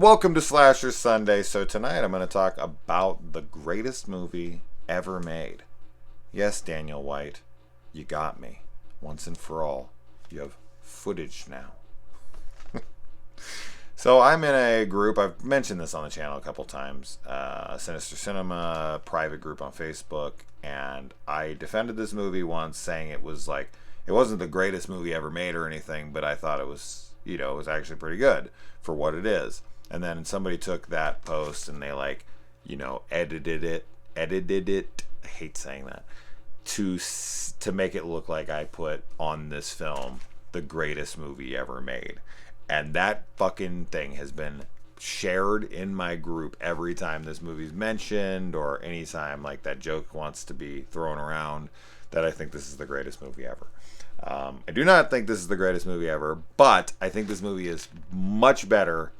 Welcome to Slasher Sunday. So tonight I'm going to talk about the greatest movie ever made. Yes, Daniel White, you got me. Once and for all, you have footage now. So I'm in a group, I've mentioned this on the channel a couple times, Sinister Cinema, private group on Facebook, and I defended this movie once saying it wasn't the greatest movie ever made or anything, but I thought it was, it was actually pretty good for what it is. And then somebody took that post and they edited it, I hate saying that, to make it look like I put on this film the greatest movie ever made. And that fucking thing has been shared in my group every time this movie's mentioned, or anytime like that joke wants to be thrown around that I think this is the greatest movie ever. I do not think this is the greatest movie ever, but I think this movie is much better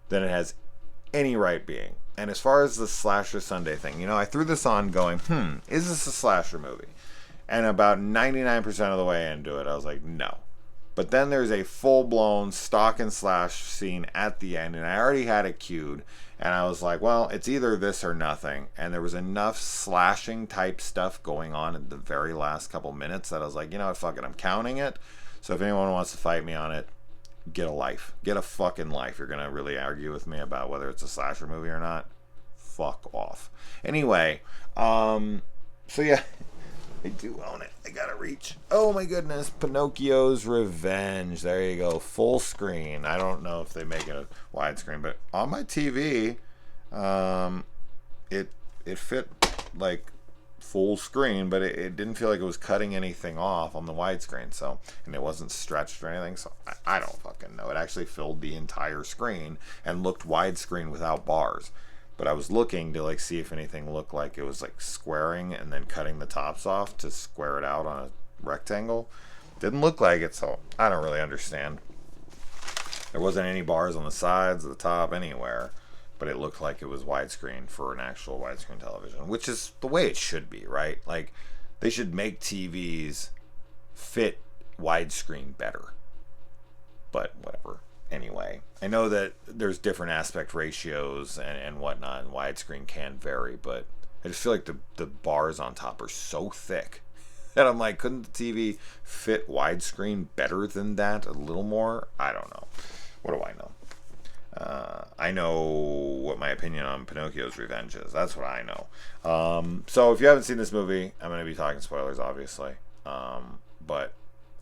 than it has any right being. And as far as the Slasher Sunday thing, I threw this on going, is this a slasher movie? And about 99% of the way into it, I was like, no. But then there's a full-blown stalk and slash scene at the end, and I already had it queued, and I was like, well, it's either this or nothing. And there was enough slashing type stuff going on in the very last couple minutes that I was like, you know what, fuck it, I'm counting it. So if anyone wants to fight me on it, get a life. Get a fucking life. You're going to really argue with me about whether it's a slasher movie or not? Fuck off. Anyway, so yeah, I do own it. I gotta reach. Oh my goodness, Pinocchio's Revenge. There you go, full screen. I don't know if they make it a widescreen, but on my TV, it fit like full screen, but it didn't feel like it was cutting anything off on the widescreen. So, and it wasn't stretched or anything. So I don't fucking know. It actually filled the entire screen and looked widescreen without bars. But I was looking to see if anything looked like it was squaring and then cutting the tops off to square it out on a rectangle. Didn't look like it, so I don't really understand. There wasn't any bars on the sides, the top, anywhere, but it looked like it was widescreen for an actual widescreen television, which is the way it should be, right? They should make TVs fit widescreen better. But whatever. Anyway, I know that there's different aspect ratios and whatnot, and widescreen can vary, but I just feel like the bars on top are so thick that I'm like, couldn't the TV fit widescreen better than that? A little more? I don't know. What do I know? I know what my opinion on Pinocchio's Revenge is. That's what I know. So if you haven't seen this movie, I'm going to be talking spoilers, obviously. But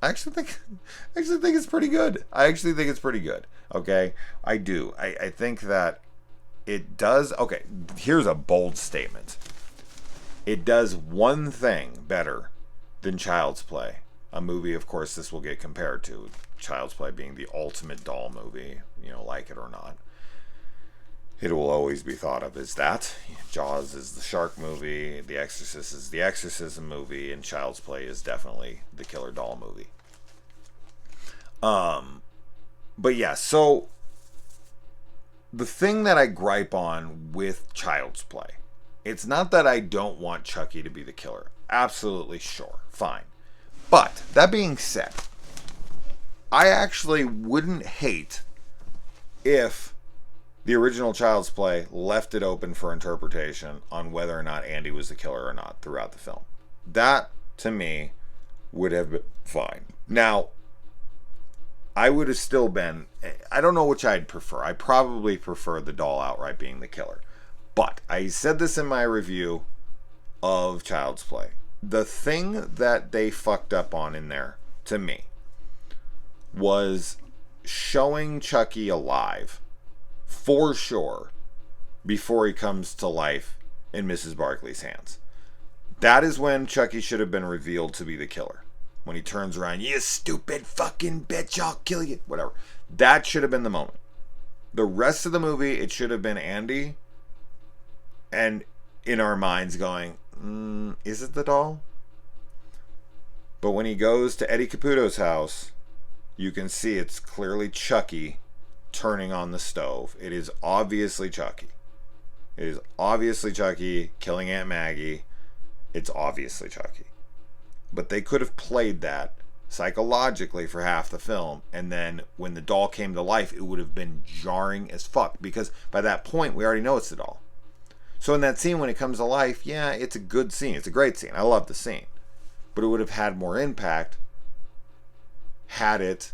I actually think it's pretty good. Okay, I do. I think that it does. Okay, here's a bold statement. It does one thing better than Child's Play. A movie, of course, this will get compared to. Child's Play being the ultimate doll movie, like it or not. It will always be thought of as that. Jaws is the shark movie, The Exorcist is the exorcism movie, and Child's Play is definitely the killer doll movie. But yeah, so the thing that I gripe on with Child's Play, it's not that I don't want Chucky to be the killer. Absolutely sure. Fine. But that being said, I actually wouldn't hate if the original Child's Play left it open for interpretation on whether or not Andy was the killer or not throughout the film. That, to me, would have been fine. Now, I would have still been, I don't know which I'd prefer. I probably prefer the doll outright being the killer. But I said this in my review of Child's Play. The thing that they fucked up on in there, to me, was showing Chucky alive, for sure, before he comes to life in Mrs. Barkley's hands. That is when Chucky should have been revealed to be the killer. When he turns around, you stupid fucking bitch, I'll kill you. Whatever. That should have been the moment. The rest of the movie, it should have been Andy. And in our minds going, is it the doll? But when he goes to Eddie Caputo's house, you can see it's clearly Chucky turning on the stove. It is obviously Chucky. It is obviously Chucky killing Aunt Maggie. It's obviously Chucky. But they could have played that psychologically for half the film, and then when the doll came to life, it would have been jarring as fuck, because by that point we already know it's the doll. So in that scene when it comes to life, yeah, it's a good scene, it's a great scene, I love the scene, but it would have had more impact had it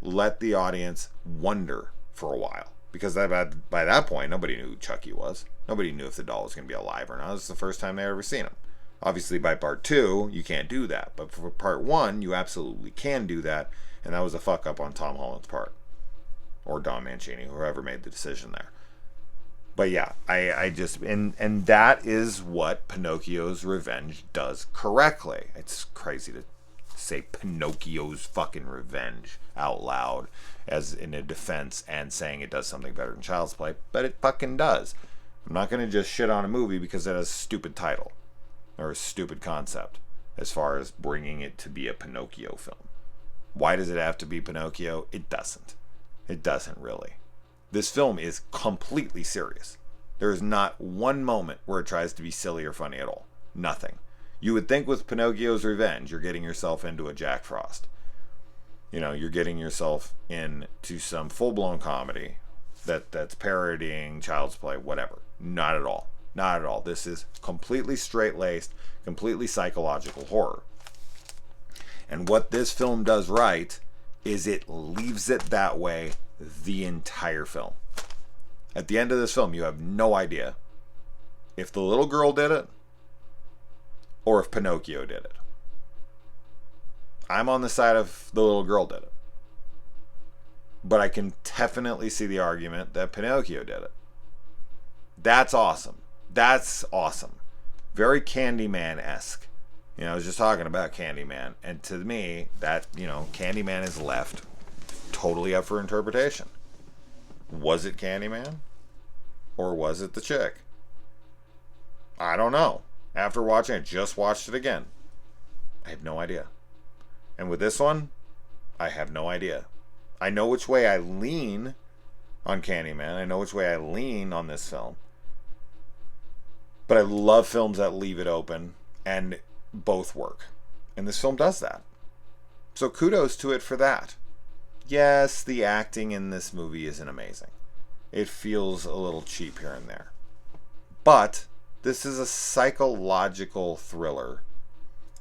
let the audience wonder for a while, because by that point nobody knew who Chucky was. Nobody knew if the doll was going to be alive or not. This is the first time they ever seen him. Obviously, by part 2, you can't do that. But for part 1, you absolutely can do that. And that was a fuck up on Tom Holland's part. Or Don Mancini, whoever made the decision there. But yeah, I just... And that is what Pinocchio's Revenge does correctly. It's crazy to say Pinocchio's fucking Revenge out loud as in a defense and saying it does something better than Child's Play. But it fucking does. I'm not going to just shit on a movie because it has a stupid title. Or a stupid concept as far as bringing it to be a Pinocchio film. Why does it have to be Pinocchio? It doesn't. It doesn't really. This film is completely serious. There is not one moment where it tries to be silly or funny at all. Nothing. You would think with Pinocchio's Revenge, you're getting yourself into a Jack Frost. You know, you're getting yourself into some full-blown comedy that's parodying Child's Play, whatever. Not at all. Not at all. This is completely straight-laced, completely psychological horror. And what this film does right is it leaves it that way the entire film. At the end of this film, you have no idea if the little girl did it or if Pinocchio did it. I'm on the side of the little girl did it. But I can definitely see the argument that Pinocchio did it. That's awesome. That's awesome. Very Candyman-esque. You know, I was just talking about Candyman. And to me, that, you know, Candyman is left totally up for interpretation. Was it Candyman? Or was it the chick? I don't know. After watching it, just watched it again. I have no idea. And with this one, I have no idea. I know which way I lean on Candyman. I know which way I lean on this film. But I love films that leave it open and both work. And this film does that. So kudos to it for that. Yes, the acting in this movie isn't amazing. It feels a little cheap here and there. But this is a psychological thriller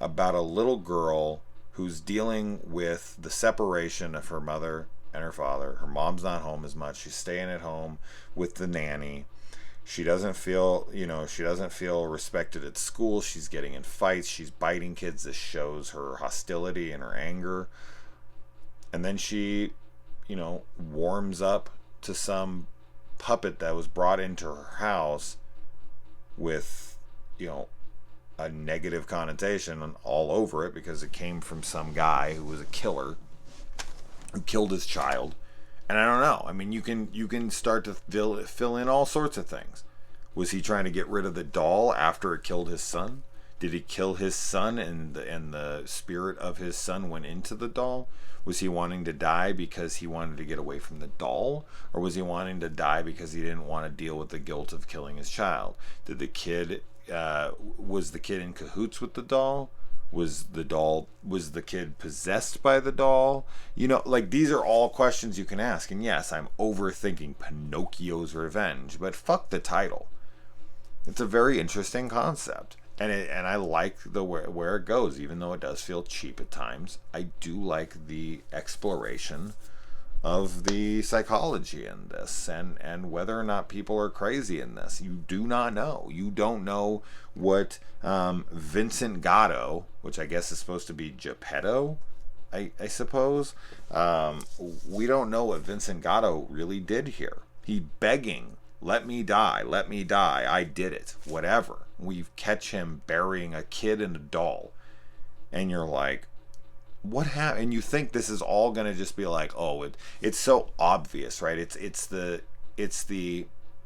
about a little girl who's dealing with the separation of her mother and her father. Her mom's not home as much. She's staying at home with the nanny. She doesn't feel respected at school. She's getting in fights. She's biting kids. This shows her hostility and her anger. And then she, warms up to some puppet that was brought into her house with, a negative connotation all over it because it came from some guy who was a killer who killed his child. And I don't know. I mean, you can start to fill in all sorts of things. Was he trying to get rid of the doll after it killed his son? Did he kill his son and the spirit of his son went into the doll? Was he wanting to die because he wanted to get away from the doll? Or was he wanting to die because he didn't want to deal with the guilt of killing his child? Was the kid in cahoots with the doll? Was the kid possessed by the doll? These are all questions you can ask. And yes, I'm overthinking Pinocchio's Revenge, but fuck the title. It's a very interesting concept. And I like where it goes, even though it does feel cheap at times. I do like the exploration of the psychology in this and whether or not people are crazy in this. You do not know. You don't know what Vincent Gatto, which I guess is supposed to be Geppetto, I suppose. We don't know what Vincent Gatto really did here. He begging, let me die, I did it, whatever. We catch him burying a kid and a doll. And you're like, what happened? And you think this is all going to just be like, oh, it's so obvious, right? It's the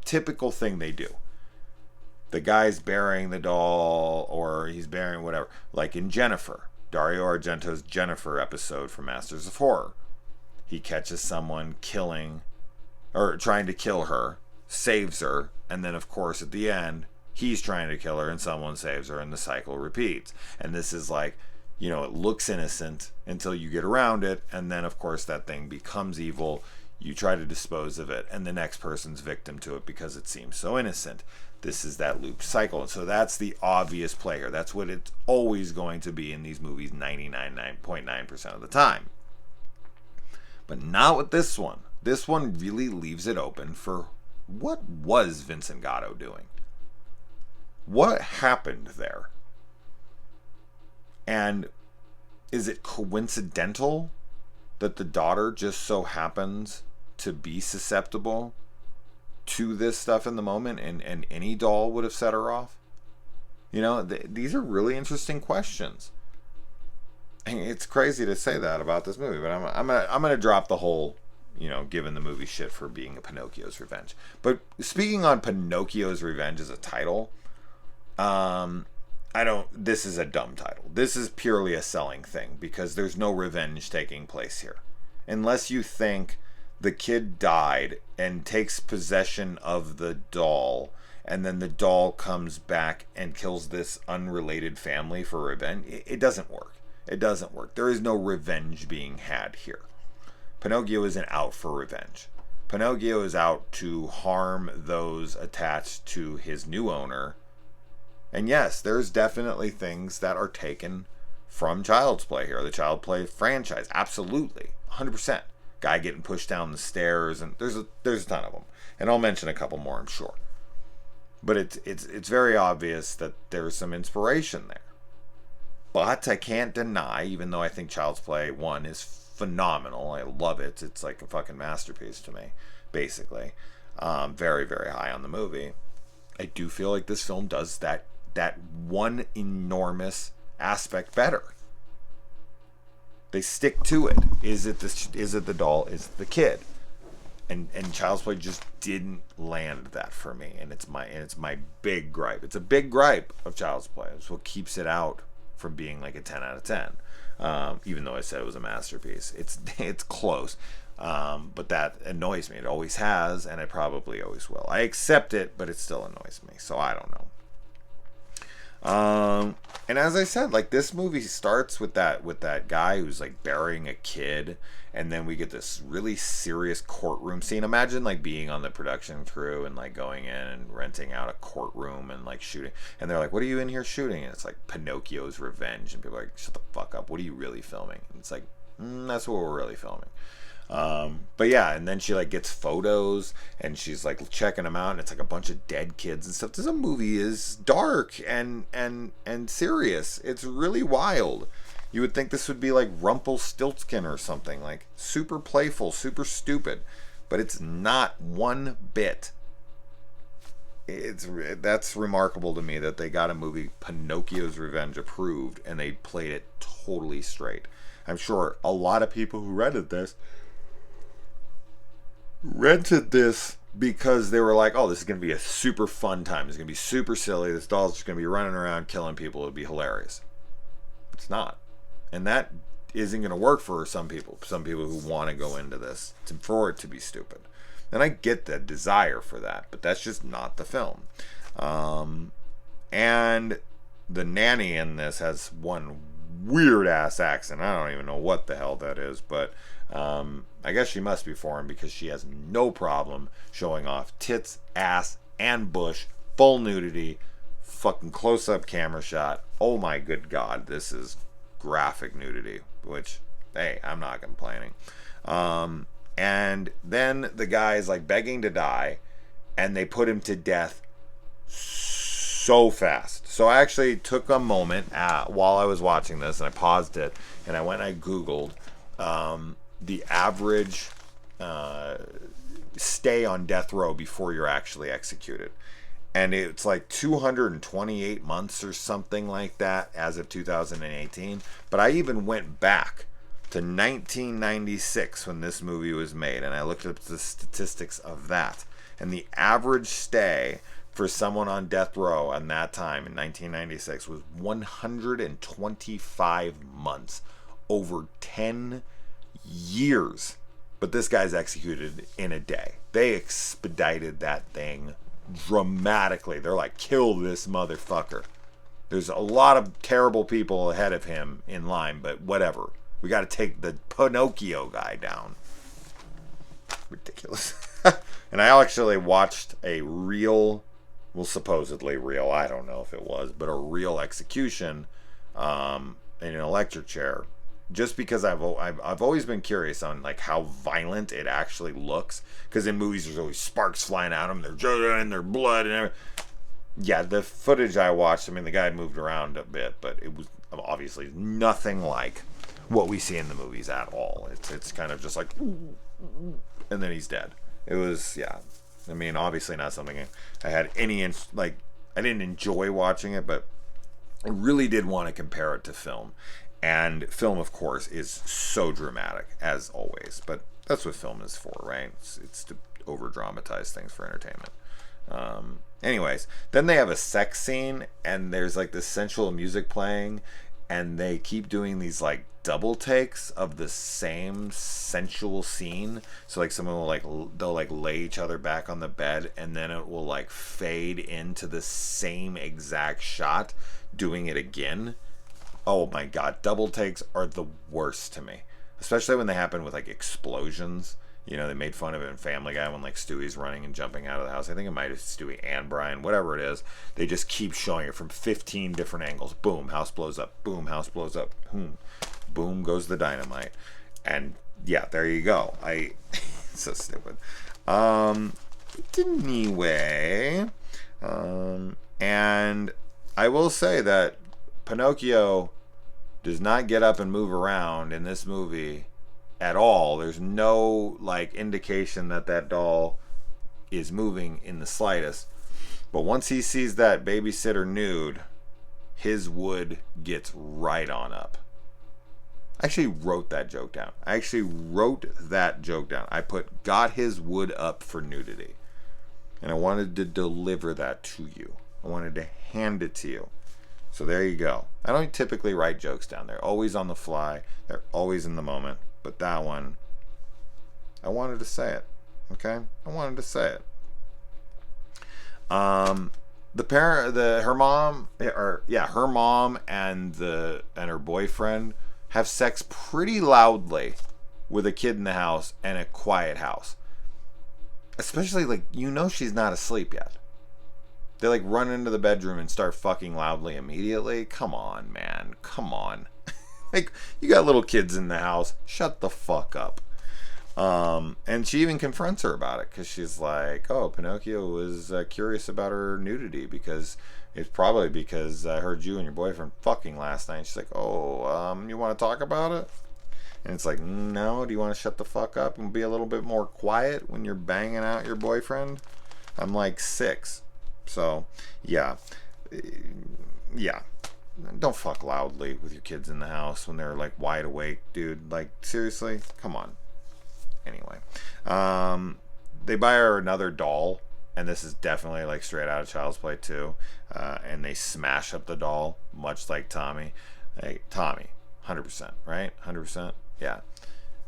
typical thing they do. The guy's burying the doll, or he's burying whatever. Like in Jennifer, Dario Argento's Jennifer episode from Masters of Horror. He catches someone killing, or trying to kill her, saves her, and then of course at the end, he's trying to kill her and someone saves her and the cycle repeats. And this is like it looks innocent until you get around it, and then of course that thing becomes evil. You try to dispose of it, and the next person's victim to it because it seems so innocent. This is that loop cycle. And so that's the obvious play here. That's what it's always going to be in these movies 99.9% of the time. But not with this one. This one really leaves it open for what was Vincent Gatto doing? What happened there? And is it coincidental that the daughter just so happens to be susceptible to this stuff in the moment, and any doll would have set her off? These are really interesting questions. And it's crazy to say that about this movie, but I'm gonna drop the whole, giving the movie shit for being a Pinocchio's Revenge. But speaking on Pinocchio's Revenge as a title, this is a dumb title. This is purely a selling thing because there's no revenge taking place here. Unless you think the kid died and takes possession of the doll, and then the doll comes back and kills this unrelated family for revenge. It doesn't work. It doesn't work. There is no revenge being had here. Pinocchio isn't out for revenge. Pinocchio is out to harm those attached to his new owner. And yes, there's definitely things that are taken from Child's Play here. The Child's Play franchise. Absolutely. 100%. Guy getting pushed down the stairs, and there's a ton of them. And I'll mention a couple more, I'm sure. But it's very obvious that there's some inspiration there. But I can't deny, even though I think Child's Play 1 is phenomenal, I love it. It's like a fucking masterpiece to me, basically. Very, very high on the movie. I do feel like this film does that one enormous aspect better. They stick to it. Is it the doll? Is it the kid? And Child's Play just didn't land that for me, and it's my big gripe. It's a big gripe of Child's Play. It's what keeps it out from being like a 10 out of 10. Even though I said it was a masterpiece, it's close. But that annoys me. It always has, and it probably always will. I accept it, but it still annoys me. So I don't know. And as I said, like, this movie starts with that guy who's like burying a kid, and then we get this really serious courtroom scene. Imagine like being on the production crew and like going in and renting out a courtroom and like shooting, and they're like, "What are you in here shooting?" And it's like Pinocchio's Revenge, and people are like, "Shut the fuck up! What are you really filming?" And it's like, that's what we're really filming. But yeah, and then she like gets photos and she's like checking them out, and it's like a bunch of dead kids and stuff. This movie is dark and serious. It's really wild. You would think this would be like Rumpelstiltskin or something, like super playful, super stupid, but it's not one bit. That's remarkable to me that they got a movie Pinocchio's Revenge approved and they played it totally straight. I'm sure a lot of people who rented this because they were like, oh, this is going to be a super fun time. It's going to be super silly. This doll's just going to be running around killing people. It'll be hilarious. It's not. And that isn't going to work for some people who want to go into this for it to be stupid. And I get the desire for that, but that's just not the film. And the nanny in this has one weird ass accent. I don't even know what the hell that is, but I guess she must be foreign because she has no problem showing off tits, ass, and bush, full nudity, fucking close-up camera shot. Oh my good God, this is graphic nudity, which, hey, I'm not complaining. And then the guy is like begging to die, and they put him to death so fast. So I actually took a moment while I was watching this, and I paused it, and I went and I Googled the average stay on death row before you're actually executed. And it's like 228 months or something like that as of 2018. But I even went back to 1996 when this movie was made, and I looked up the statistics of that. And the average stay for someone on death row at that time in 1996 was 125 months, over 10 years. But this guy's executed in a day. They expedited that thing dramatically. They're like, kill this motherfucker. There's a lot of terrible people ahead of him in line, but whatever. We got to take the Pinocchio guy down. Ridiculous. And I actually watched a real, well, supposedly real, I don't know if it was, but a real execution in an electric chair. Just because I've always been curious on like how violent it actually looks. Because in movies there's always sparks flying at them, and their blood and everything. Yeah, the footage I watched, I mean, the guy moved around a bit, but it was obviously nothing like what we see in the movies at all. It's kind of just like, and then he's dead. It was, yeah. I mean, obviously not something I had any, like, I didn't enjoy watching it, but I really did want to compare it to film. And film, of course, is so dramatic, as always. But that's what film is for, right? It's to over-dramatize things for entertainment. Anyways, then they have a sex scene, and there's like this sensual music playing, and they keep doing these like double takes of the same sensual scene. So like someone will they'll like lay each other back on the bed, and then it will like fade into the same exact shot, doing it again. Oh my god, double takes are the worst to me, especially when they happen with like explosions. You know, they made fun of it in Family Guy when like Stewie's running and jumping out of the house. I think it might have Stewie and Brian, whatever it is. They just keep showing it from 15 different angles. Boom, house blows up. Boom, house blows up. Boom, boom goes the dynamite. And yeah, there you go. So stupid. Anyway, and I will say that Pinocchio does not get up and move around in this movie at all. There's no like indication that doll is moving in the slightest. But once he sees that babysitter nude, his wood gets right on up. I actually wrote that joke down. I put got his wood up for nudity. And I wanted to deliver that to you. I wanted to hand it to you. So there you go. I don't typically write jokes down. They're always on the fly. They're always in the moment. But that one, I wanted to say it. Okay? I wanted to say it. Her mom and her boyfriend have sex pretty loudly with a kid in the house and a quiet house. Especially like, she's not asleep yet. They like run into the bedroom and start fucking loudly immediately. Come on, man. Come on. Like, you got little kids in the house. Shut the fuck up. And she even confronts her about it because she's like, oh, Pinocchio was curious about her nudity because it's probably because I heard you and your boyfriend fucking last night. And she's like, oh, you want to talk about it? And it's like, no, do you want to shut the fuck up and be a little bit more quiet when you're banging out your boyfriend? I'm like 6. So, yeah. Don't fuck loudly with your kids in the house when they're like wide awake, dude. Like, seriously? Come on. Anyway. They buy her another doll, and this is definitely like straight out of Child's Play 2. And they smash up the doll, much like Tommy. Hey, Tommy, 100%, right? 100%? Yeah.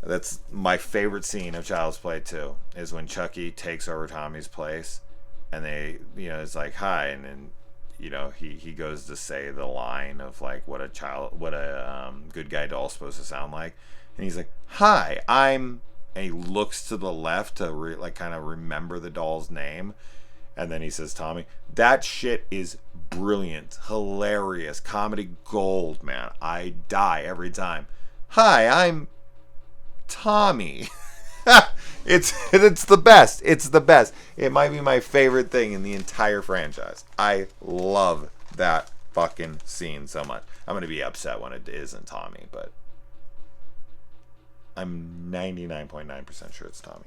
That's my favorite scene of Child's Play 2, is when Chucky takes over Tommy's place, and they, it's like, hi, and then, he goes to say the line of like what a good guy doll's supposed to sound like, and he's like, hi, and he looks to the left to kind of remember the doll's name, and then he says Tommy. That shit is brilliant, hilarious, comedy gold, man. I die every time. Hi, I'm Tommy. It's the best. It's the best. It might be my favorite thing in the entire franchise. I love that fucking scene so much. I'm going to be upset when it isn't Tommy, but I'm 99.9% sure it's Tommy.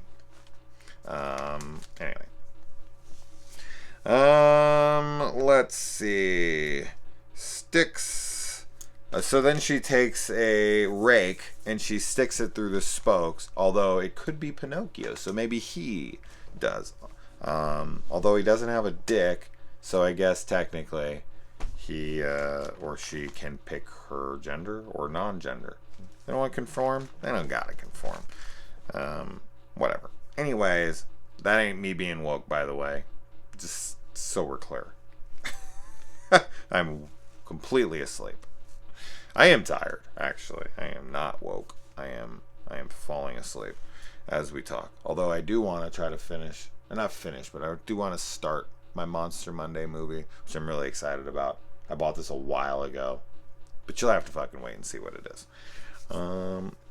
Anyway. Let's see. Sticks. So then she takes a rake and she sticks it through the spokes, although it could be Pinocchio, so maybe he does. Although he doesn't have a dick, so I guess technically he or she can pick her gender or non-gender. They don't want to conform? They don't gotta conform. Whatever. Anyways, that ain't me being woke, by the way. Just so we're clear. I'm completely asleep. I am tired, actually. I am not woke. I am falling asleep as we talk. Although I do want to try to finish, not finish, but I do want to start my Monster Monday movie, which I'm really excited about. I bought this a while ago, but you'll have to fucking wait and see what it is.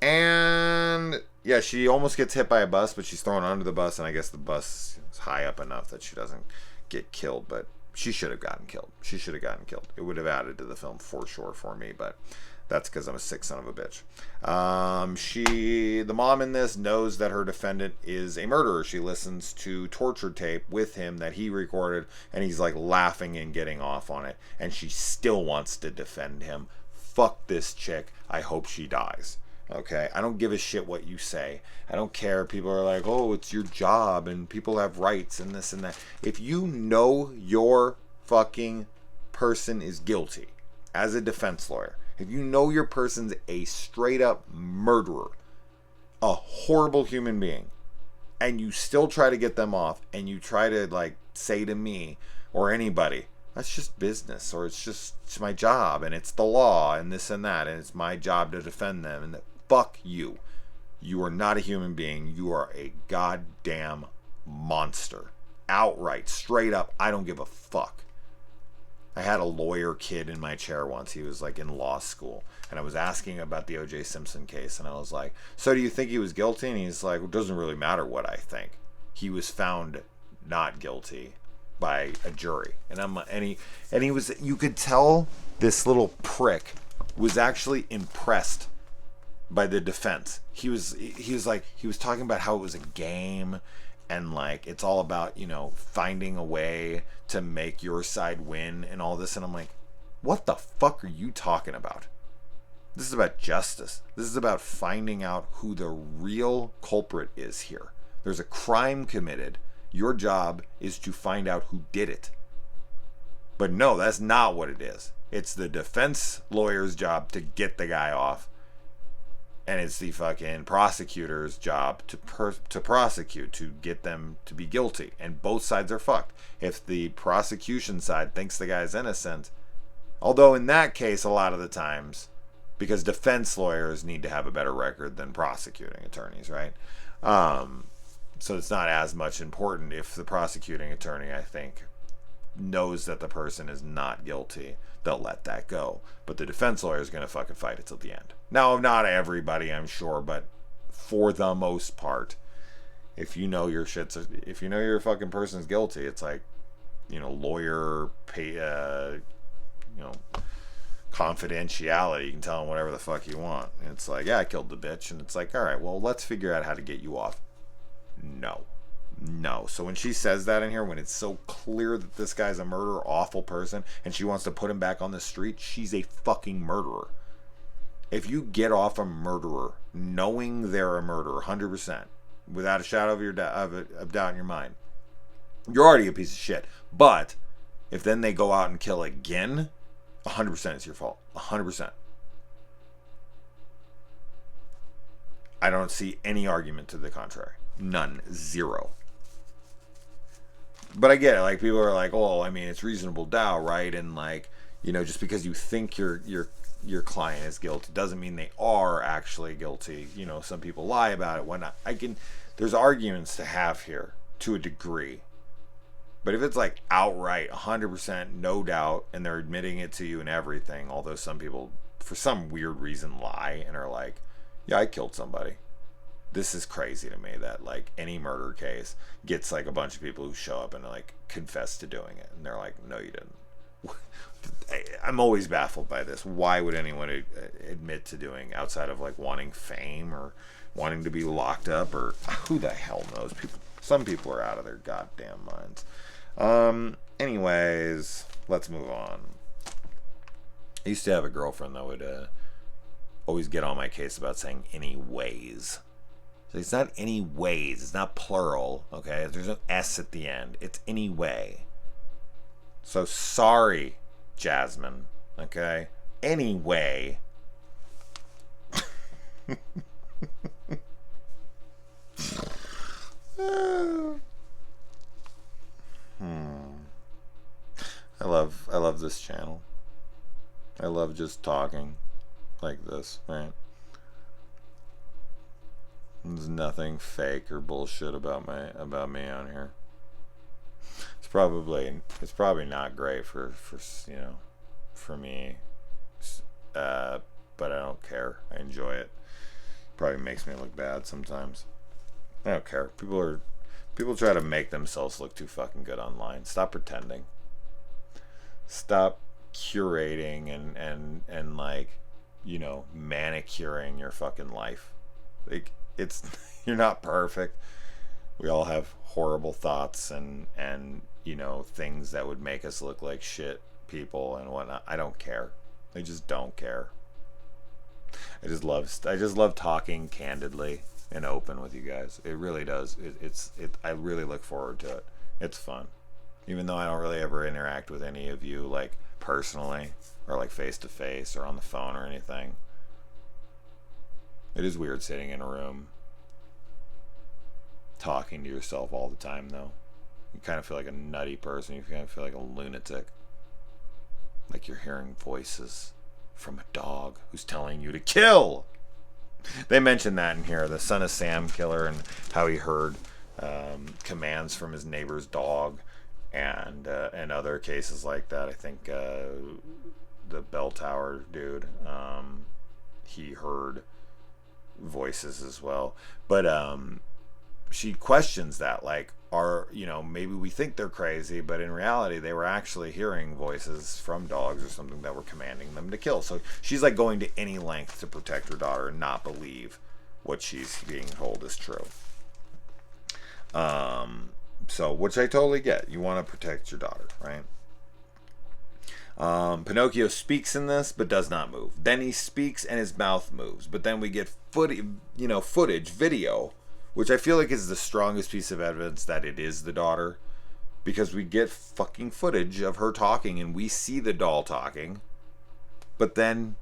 And yeah, she almost gets hit by a bus, but she's thrown under the bus, and I guess the bus is high up enough that she doesn't get killed, but she should have gotten killed. She should have gotten killed. It would have added to the film for sure for me, but that's because I'm a sick son of a bitch. The mom in this knows that her defendant is a murderer. She listens to torture tape with him that he recorded, and he's like laughing and getting off on it, and she still wants to defend him. Fuck this chick. I hope she dies. Okay? I don't give a shit what you say. I don't care. People are like, oh, it's your job and people have rights and this and that. If you know your fucking person is guilty as a defense lawyer, if you know your person's a straight up murderer, a horrible human being, and you still try to get them off and you try to like say to me or anybody, that's just business, or it's my job and it's the law and this and that and it's my job to defend them, and fuck you. You are not a human being. You are a goddamn monster. Outright, straight up, I don't give a fuck. I had a lawyer kid in my chair once. He was like in law school, and I was asking about the O.J. Simpson case, and I was like, so do you think he was guilty? And he's like, it doesn't really matter what I think. He was found not guilty by a jury. And he was, you could tell this little prick was actually impressed by the defense. He was talking about how it was a game, and like it's all about, finding a way to make your side win and all this, and I'm like, what the fuck are you talking about? This is about justice. This is about finding out who the real culprit is here. There's a crime committed. Your job is to find out who did it. But no, that's not what it is. It's the defense lawyer's job to get the guy off. And it's the fucking prosecutor's job to prosecute, to get them to be guilty. And both sides are fucked. If the prosecution side thinks the guy's innocent, although in that case, a lot of the times, because defense lawyers need to have a better record than prosecuting attorneys, right? So it's not as much important if the prosecuting attorney, I think, knows that the person is not guilty, they'll let that go. But the defense lawyer is going to fucking fight it till the end. Now, not everybody, I'm sure, but for the most part, if you know your fucking person's guilty, it's like, lawyer pay, confidentiality. You can tell them whatever the fuck you want. And it's like, yeah, I killed the bitch. And it's like, all right, well, let's figure out how to get you off. No. So when she says that in here, when it's so clear that this guy's a murderer, awful person, and she wants to put him back on the street, she's a fucking murderer. If you get off a murderer knowing they're a murderer 100%, without a shadow of doubt in your mind, you're already a piece of shit. But if then they go out and kill again, 100% it's your fault. 100%. I don't see any argument to the contrary. None. Zero. But I get it. Like, people are like, oh, I mean, it's reasonable doubt, right? And like, just because you think your client is guilty doesn't mean they are actually guilty. Some people lie about it. Whatnot. There's arguments to have here to a degree. But if it's like outright 100% no doubt, and they're admitting it to you and everything, although some people for some weird reason lie and are like, yeah, I killed somebody. This is crazy to me that like any murder case gets like a bunch of people who show up and like confess to doing it, and they're like, no, you didn't. I'm always baffled by this. Why would anyone admit to doing, outside of like wanting fame or wanting to be locked up, or who the hell knows? Some people are out of their goddamn minds. Anyways, let's move on. I used to have a girlfriend that would always get on my case about saying anyways. So it's not any ways. It's not plural. Okay, there's no S at the end. It's anyway. So sorry, Jasmine. Okay. Anyway. I love this channel. I love just talking like this, right? There's nothing fake or bullshit about me on here. It's probably not great for for me, uh, but I don't care. I enjoy it. Probably makes me look bad sometimes. I don't care. People try to make themselves look too fucking good online. Stop pretending. Stop curating and like, manicuring your fucking life. Like, it's you're not perfect. We all have horrible thoughts and things that would make us look like shit people and whatnot. I don't care. I just don't care. I just love talking candidly and open with you guys. It really does. I really look forward to it. It's fun. Even though I don't really ever interact with any of you like personally or like face to face or on the phone or anything. It is weird sitting in a room talking to yourself all the time though. You kind of feel like a nutty person. You kind of feel like a lunatic. Like you're hearing voices from a dog who's telling you to kill. They mentioned that in here, the Son of Sam killer, and how he heard commands from his neighbor's dog, and other cases like that. I think the bell tower dude, he heard voices as well. But she questions that, like, maybe we think they're crazy, but in reality they were actually hearing voices from dogs or something that were commanding them to kill. So she's like going to any length to protect her daughter and not believe what she's being told is true. So, which I totally get. You want to protect your daughter, right? Pinocchio speaks in this, but does not move. Then he speaks and his mouth moves. But then we get footage, video, which I feel like is the strongest piece of evidence that it is the daughter, because we get fucking footage of her talking and we see the doll talking, but then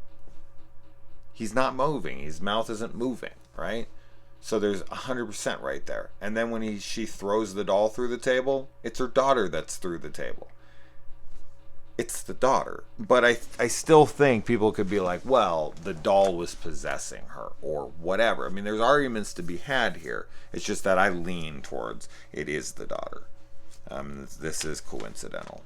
he's not moving. His mouth isn't moving, right? So there's 100% right there. And then when she throws the doll through the table, it's her daughter that's through the table. It's the daughter. But I still think people could be like, well, the doll was possessing her or whatever. I mean, there's arguments to be had here. It's just that I lean towards it is the daughter. This is coincidental.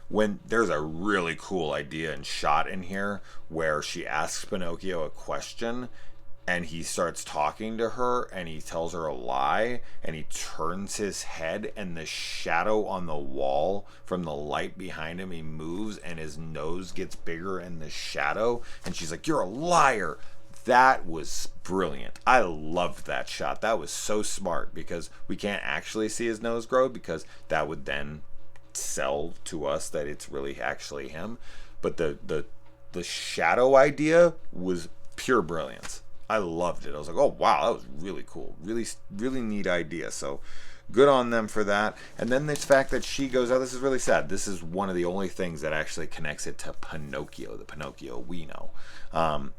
When there's a really cool idea and shot in here where she asks Pinocchio a question and he starts talking to her and he tells her a lie and he turns his head and the shadow on the wall from the light behind him, he moves and his nose gets bigger in the shadow and she's like, you're a liar. That was brilliant. I loved that shot. That was so smart because we can't actually see his nose grow because that would then sell to us that it's really actually him. But the shadow idea was pure brilliance. I loved it. I was like, oh wow, that was really cool. Really, really neat idea. So good on them for that. And then this fact that she goes out, this is really sad. This is one of the only things that actually connects it to Pinocchio, the Pinocchio we know,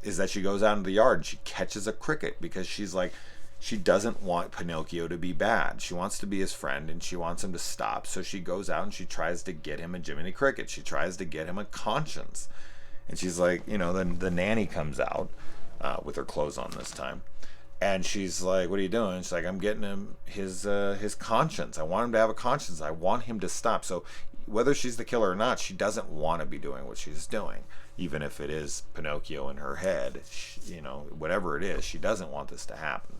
is that she goes out into the yard and she catches a cricket because she's like, she doesn't want Pinocchio to be bad. She wants to be his friend and she wants him to stop. So she goes out and she tries to get him a Jiminy Cricket. She tries to get him a conscience. And she's like, then the nanny comes out with her clothes on this time. And she's like, what are you doing? She's like, I'm getting him his conscience. I want him to have a conscience. I want him to stop. So whether she's the killer or not, she doesn't want to be doing what she's doing. Even if it is Pinocchio in her head, whatever it is, she doesn't want this to happen.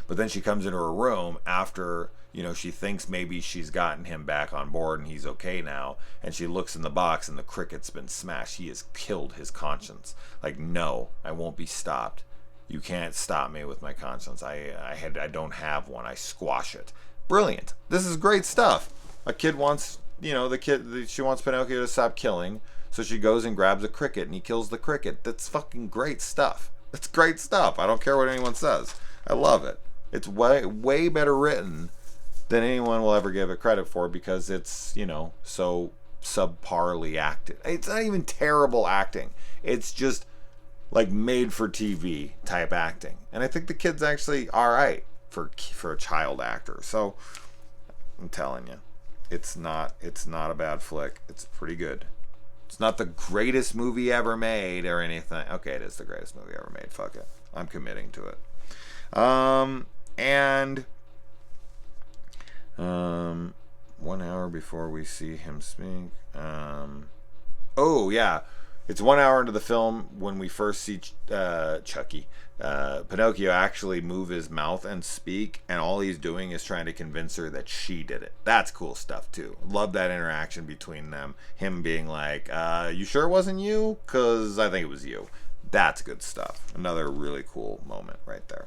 But then she comes into her room after, she thinks maybe she's gotten him back on board and he's okay now. And she looks in the box and the cricket's been smashed. He has killed his conscience. Like, no, I won't be stopped. You can't stop me with my conscience. I don't have one. I squash it. Brilliant. This is great stuff. A kid wants, she wants Pinocchio to stop killing. So she goes and grabs a cricket and he kills the cricket. That's fucking great stuff. That's great stuff. I don't care what anyone says. I love it. It's way, way better written than anyone will ever give it credit for because it's, so subparly acted. It's not even terrible acting. It's just like made for TV type acting. And I think the kid's actually all right for a child actor. So I'm telling you, it's not a bad flick. It's pretty good. It's not the greatest movie ever made or anything. Okay, it is the greatest movie ever made. Fuck it. I'm committing to it. And 1 hour before we see him speak. Oh yeah, it's 1 hour into the film when we first see Chucky. Pinocchio actually move his mouth and speak, and all he's doing is trying to convince her that she did it. That's cool stuff too. Love that interaction between them. Him being like, "You sure it wasn't you? 'Cause I think it was you." That's good stuff. Another really cool moment right there.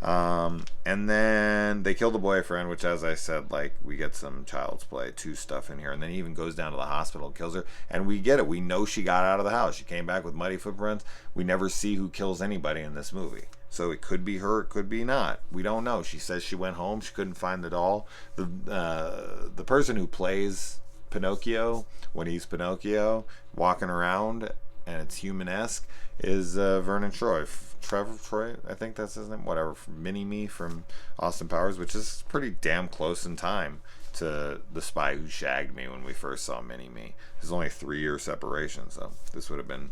And then they kill the boyfriend, which, as I said, like, we get some Child's Play 2 stuff in here. And then he even goes down to the hospital and kills her. And we get it. We know she got out of the house. She came back with muddy footprints. We never see who kills anybody in this movie. So it could be her, it could be not. We don't know. She says she went home. She couldn't find the doll. The person who plays Pinocchio, when he's Pinocchio, walking around, and it's human-esque, is Vernon Troy. Trevor Troy, I think that's his name. Whatever. Mini-Me from Austin Powers, which is pretty damn close in time to The Spy Who Shagged Me when we first saw Mini-Me. There's only a 3-year separation, so this would have been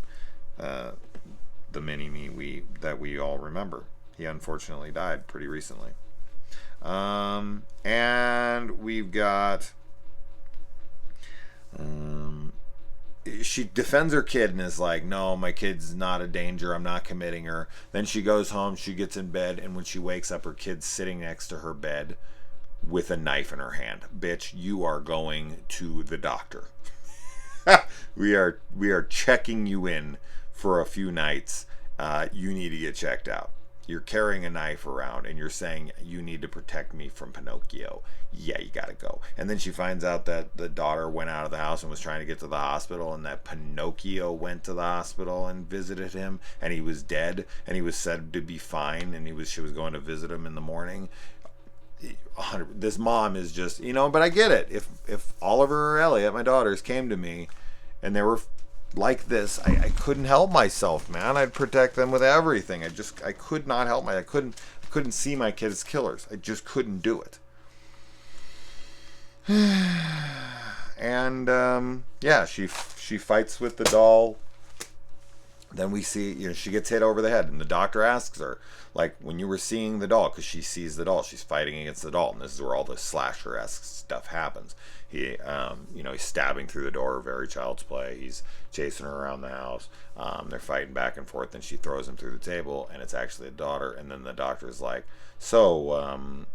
the Mini-Me that we all remember. He unfortunately died pretty recently. And we've got... she defends her kid and is like, no, my kid's not a danger, I'm not committing her. Then she goes home, she gets in bed, and when she wakes up, her kid's sitting next to her bed with a knife in her hand. Bitch, you are going to the doctor. we are checking you in for a few nights. You need to get checked out. You're carrying a knife around and you're saying you need to protect me from Pinocchio. Yeah, you gotta go. And then she finds out that the daughter went out of the house and was trying to get to the hospital, and that Pinocchio went to the hospital and visited him, and he was dead, and he was said to be fine, and she was going to visit him in the morning. This mom is just, but I get it. If Oliver or Elliot, my daughters, came to me and they were like this, I couldn't help myself, man. I'd protect them with everything. I could not help I couldn't see my kids as killers. I just couldn't do it. And yeah, she fights with the doll. Then we see, she gets hit over the head, and the doctor asks her, like, when you were seeing the doll, because she sees the doll, she's fighting against the doll, and this is where all the slasher-esque stuff happens. He's stabbing through the door, very Child's Play. He's chasing her around the house. They're fighting back and forth, and she throws him through the table, and it's actually a daughter. And then the doctor's like, so,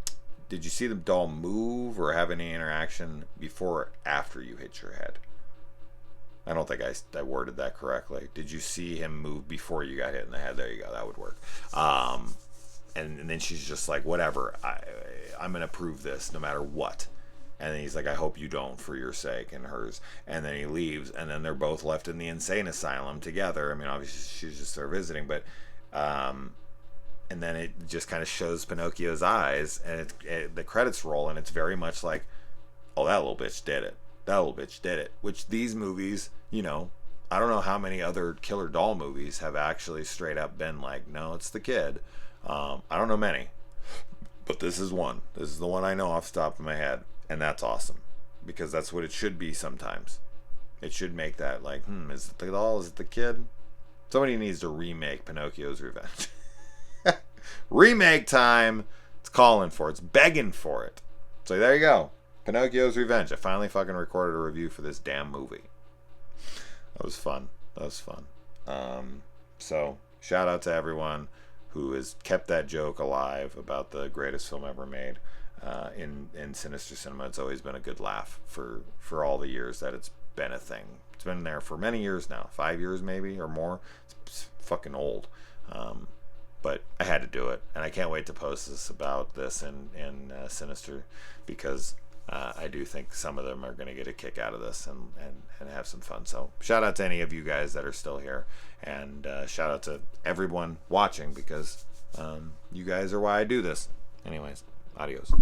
did you see the doll move or have any interaction before or after you hit your head? I don't think I worded that correctly. Did you see him move before you got hit in the head? There you go. That would work. And then she's just like, whatever. I'm going to prove this no matter what. And then he's like, I hope you don't, for your sake and hers. And then he leaves. And then they're both left in the insane asylum together. I mean, obviously she's just there visiting. But and then it just kind of shows Pinocchio's eyes. And the credits roll. And it's very much like, oh, that little bitch did it. That little bitch did it. Which these movies, I don't know how many other killer doll movies have actually straight up been like, no, it's the kid. I don't know many, but this is one. This is the one I know off the top of my head, and that's awesome, because that's what it should be sometimes. It should make that like, is it the doll? Is it the kid? Somebody needs to remake Pinocchio's Revenge. Remake time. It's calling for it. It's begging for it. So there you go. Pinocchio's Revenge. I finally fucking recorded a review for this damn movie. That was fun. So shout out to everyone who has kept that joke alive about the greatest film ever made. In Sinister Cinema, it's always been a good laugh for all the years that it's been a thing. It's been there for many years now, 5 years maybe or more. It's fucking old. But I had to do it, and I can't wait to post this about this in Sinister, because I do think some of them are going to get a kick out of this and have some fun. So shout out to any of you guys that are still here, and shout out to everyone watching, because you guys are why I do this. Anyways, adios.